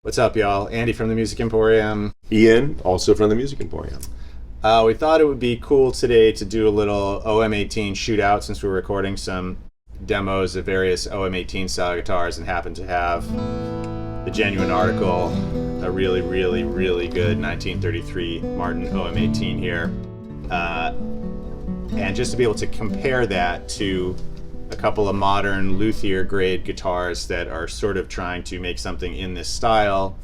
What's up, y'all? Andy from the Music Emporium. Ian, also from the Music Emporium. We thought it would be cool today to do a little OM-18 shootout since we're recording some demos of various OM-18 style guitars and happen to have the genuine article, a really good 1933 Martin OM-18 here. And just to be able to compare that to a couple of modern luthier grade guitars that are sort of trying to make something in this style,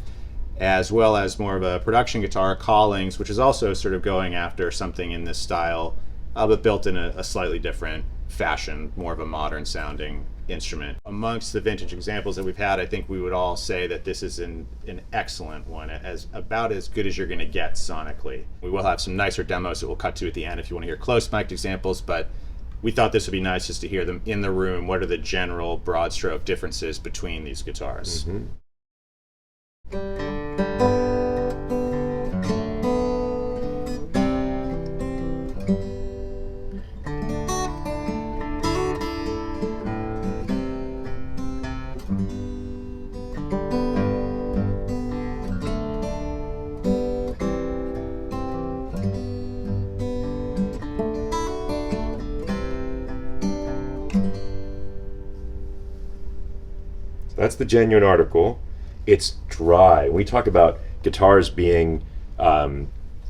as well as more of a production guitar, Collings, which is also sort of going after something in this style, but built in a slightly different fashion, more of a modern sounding instrument. Amongst the vintage examples that we've had, I think we would all say that this is an excellent one, about as good as you're going to get sonically. We will have some nicer demos that we'll cut to at the end if you want to hear close mic'd examples, but we thought this would be nice just to hear them in the room. What are the general broad stroke differences between these guitars? That's the genuine article. It's dry. We talk about guitars being having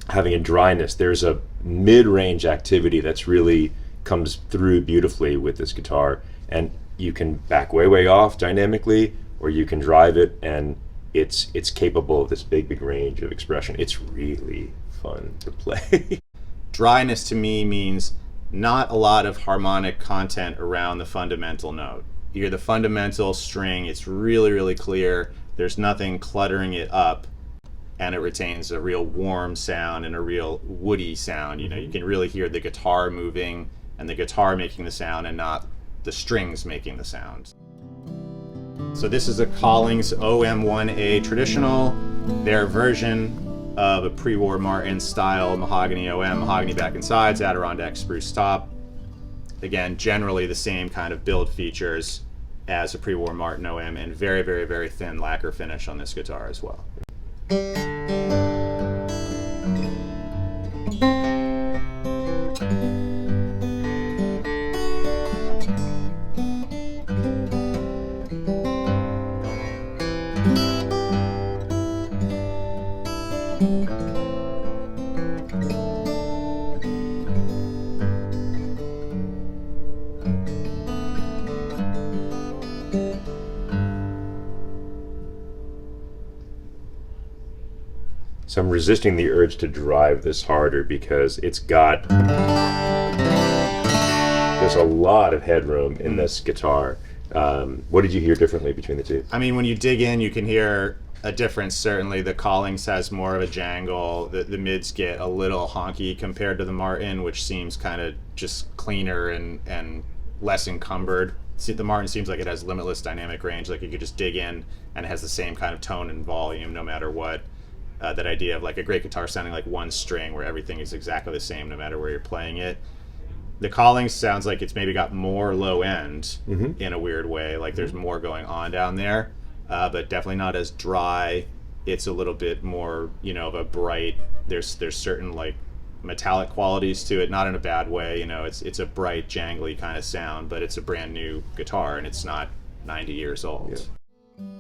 a dryness. There's a mid-range activity that's really comes through beautifully with this guitar, and you can back way off dynamically, or you can drive it, and it's capable of this big range of expression. It's really fun to play. Dryness to me means not a lot of harmonic content around the fundamental note. You hear the fundamental string, it's really clear. There's nothing cluttering it up, and it retains a real warm sound and a real woody sound. You know, you can really hear the guitar moving and the guitar making the sound and not the strings making the sound. So this is a Collings OM1A Traditional, their version of a pre-war Martin style mahogany OM, mahogany back and sides, Adirondack spruce top. Again, generally the same kind of build features as a pre-war Martin OM, and very thin lacquer finish on this guitar as well. So I'm resisting the urge to drive this harder because there's a lot of headroom in this guitar. What did you hear differently between the two? I mean, when you dig in, you can hear a difference. Certainly the Collings has more of a jangle. The mids get a little honky compared to the Martin, which seems kind of just cleaner and less encumbered. The Martin seems like it has limitless dynamic range, like you could just dig in and it has the same kind of tone and volume no matter what. That idea of like a great guitar sounding like one string where everything is exactly the same no matter where you're playing it. The Collings sounds like it's maybe got more low end in a weird way, like there's more going on down there, but definitely not as dry. It's a little bit more, you know, of a bright, there's certain like metallic qualities to it, not in a bad way, you know, it's a bright jangly kind of sound, but it's a brand new guitar and it's not 90 years old. Yeah.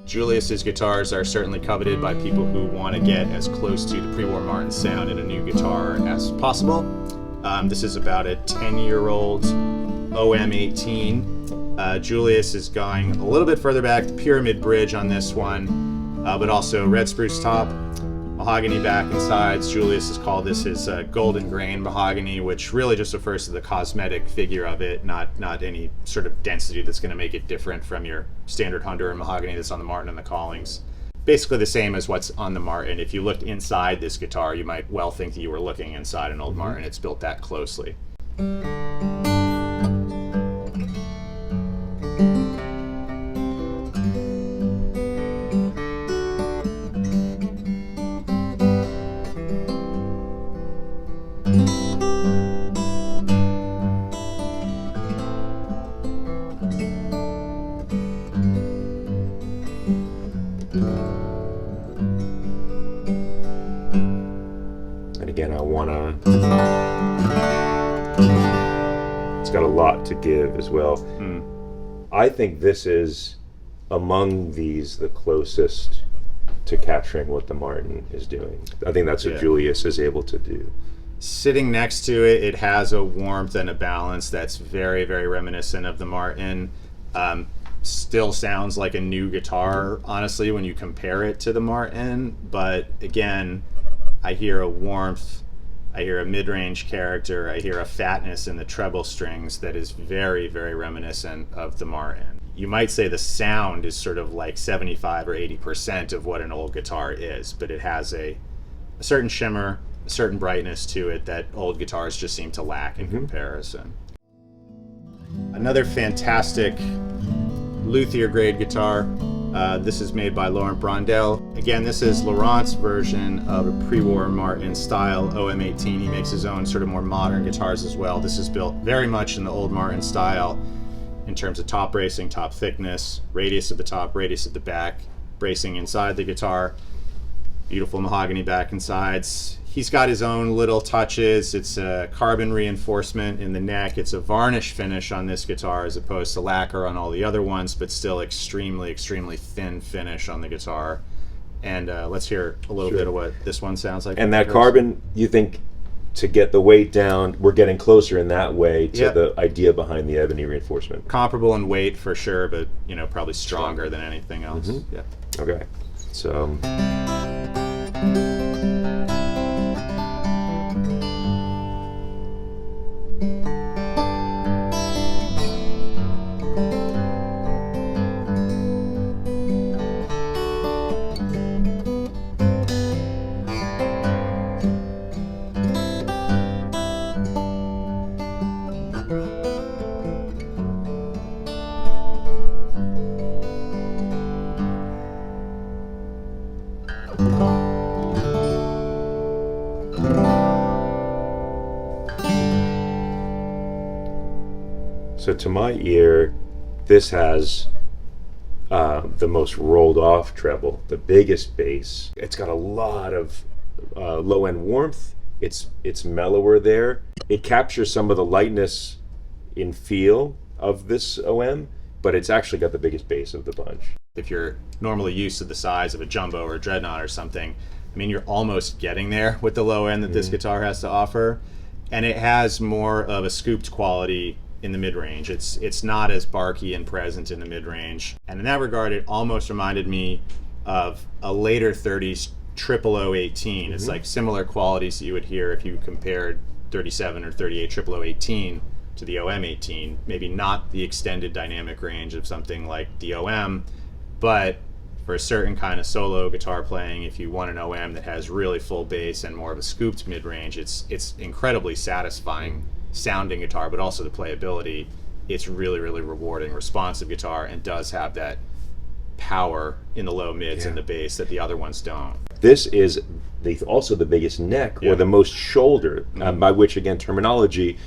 Julius's guitars are certainly coveted by people who want to get as close to the pre-war Martin sound in a new guitar as possible. This is about a 10-year-old OM-18. Julius is going a little bit further back, the pyramid bridge on this one, but also red spruce top, mahogany back and sides. Julius has called this his golden grain mahogany, which really just refers to the cosmetic figure of it, not any sort of density that's going to make it different from your standard Honduran mahogany that's on the Martin and the Collings. Basically the same as what's on the Martin. If you looked inside this guitar, you might well think that you were looking inside an old Martin. It's built that closely. again, I wanna. It's got a lot to give as well. I think this is among these the closest to capturing what the Martin is doing. I think that's what Julius is able to do. Sitting next to it, it has a warmth and a balance that's very, very reminiscent of the Martin. Still sounds like a new guitar, honestly, when you compare it to the Martin. But again, I hear a warmth, I hear a mid-range character, I hear a fatness in the treble strings that is very, very reminiscent of the Martin. You might say the sound is sort of like 75 or 80% of what an old guitar is, but it has a certain shimmer, a certain brightness to it that old guitars just seem to lack in comparison. Another fantastic luthier grade guitar. This is made by Borges Brondel. Again, this is Laurent's version of a pre-war Martin style OM-18. He makes his own sort of more modern guitars as well. This is built very much in the old Martin style in terms of top bracing, top thickness, radius at the top, radius at the back, bracing inside the guitar, beautiful mahogany back and sides. He's got his own little touches. It's a carbon reinforcement in the neck. It's a varnish finish on this guitar as opposed to lacquer on all the other ones, but still extremely, extremely thin finish on the guitar. And let's hear a little bit of what this one sounds like. And that carbon, you think, to get the weight down, we're getting closer in that way to the idea behind the ebony reinforcement. Comparable in weight for sure, but probably stronger than anything else. Yeah. Okay. So So to my ear, this has the most rolled off treble, the biggest bass. It's got a lot of low end warmth. It's mellower there. It captures some of the lightness in feel of this OM, but it's actually got the biggest bass of the bunch. If you're normally used to the size of a jumbo or a dreadnought or something, I mean, you're almost getting there with the low end that this guitar has to offer. And it has more of a scooped quality in the mid-range. It's not as barky and present in the mid-range. And in that regard, it almost reminded me of a later 30s triple O-18. It's like similar qualities that you would hear if you compared 37 or 38 triple O-18 to the OM-18. Maybe not the extended dynamic range of something like the OM, but for a certain kind of solo guitar playing, if you want an OM that has really full bass and more of a scooped mid-range, it's incredibly satisfying sounding guitar, but also the playability. It's really, really rewarding, responsive guitar, and does have that power in the low mids and the bass that the other ones don't. This is also the biggest neck or the most shoulder, by which, again, terminology,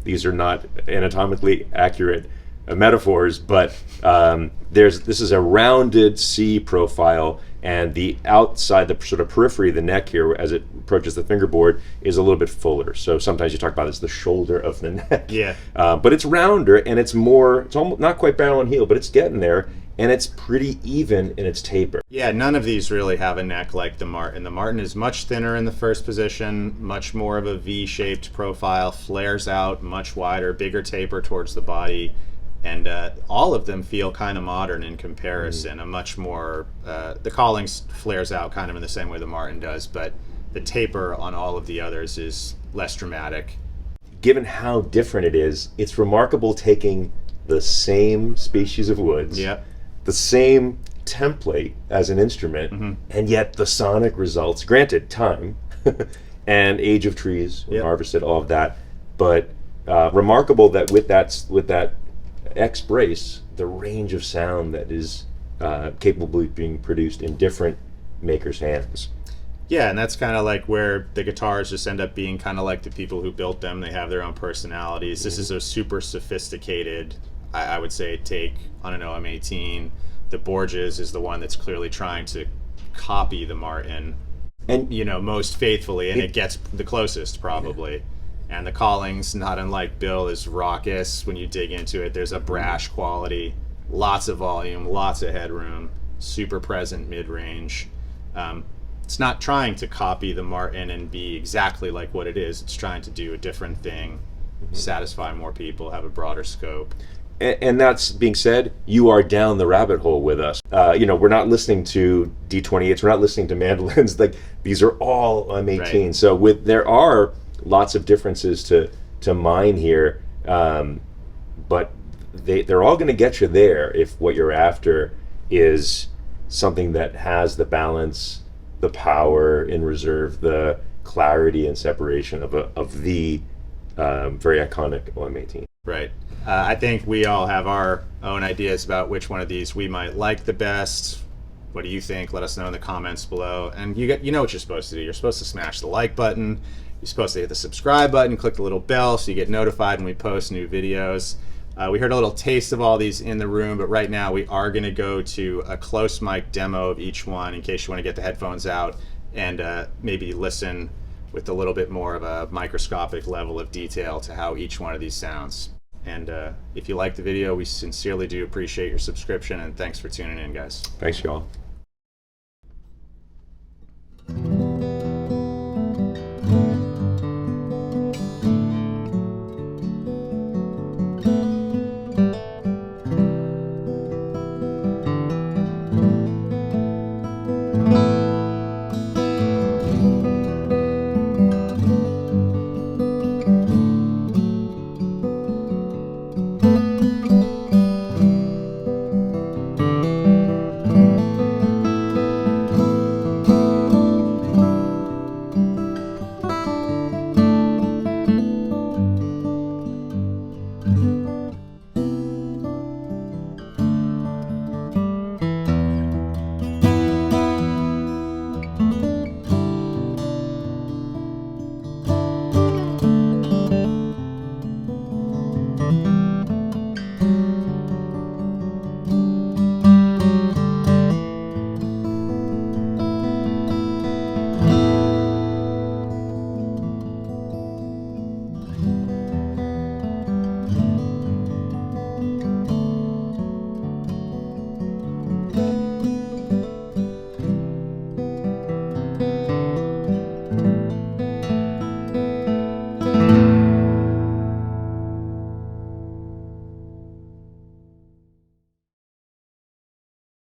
these are not anatomically accurate metaphors, but this is a rounded C profile, and the outside, the sort of periphery of the neck here, as it approaches the fingerboard, is a little bit fuller. So sometimes you talk about it as the shoulder of the neck. Yeah. But it's rounder, and it's almost not quite barrel and heel, but it's getting there, and it's pretty even in its taper. Yeah, none of these really have a neck like the Martin. The Martin is much thinner in the first position, much more of a V-shaped profile, flares out much wider, bigger taper towards the body. And all of them feel kind of modern in comparison. A much more, the Collings flares out kind of in the same way the Martin does, but the taper on all of the others is less dramatic. Given how different it is, it's remarkable taking the same species of woods, the same template as an instrument, and yet the sonic results, granted time and age of trees, harvested, all of that, but remarkable that with that X brace, the range of sound that is capable of being produced in different makers' hands. Yeah, and that's kind of like where the guitars just end up being kind of like the people who built them. They have their own personalities. This is a super sophisticated, I would say, take on an OM-18. The Borges is the one that's clearly trying to copy the Martin. And most faithfully, and it gets the closest probably. And the Collings, not unlike Bill, is raucous when you dig into it. There's a brash quality, lots of volume, lots of headroom, super present mid-range. It's not trying to copy the Martin and be exactly like what it is. It's trying to do a different thing, satisfy more people, have a broader scope. And that's being said, you are down the rabbit hole with us. We're not listening to D28s, we're not listening to mandolins. Like, these are all OM-18. Right. So there are lots of differences to mine here, but they're all going to get you there if what you're after is something that has the balance, the power in reserve, the clarity and separation of the very iconic OM-18. Right. I think we all have our own ideas about which one of these we might like the best. What do you think? Let us know in the comments below. And you know what you're supposed to do. You're supposed to smash the like button. You're supposed to hit the subscribe button, click the little bell so you get notified when we post new videos. We heard a little taste of all these in the room, but right now we are going to go to a close mic demo of each one in case you want to get the headphones out and maybe listen with a little bit more of a microscopic level of detail to how each one of these sounds. And if you like the video, we sincerely do appreciate your subscription, and thanks for tuning in, guys. Thanks, y'all.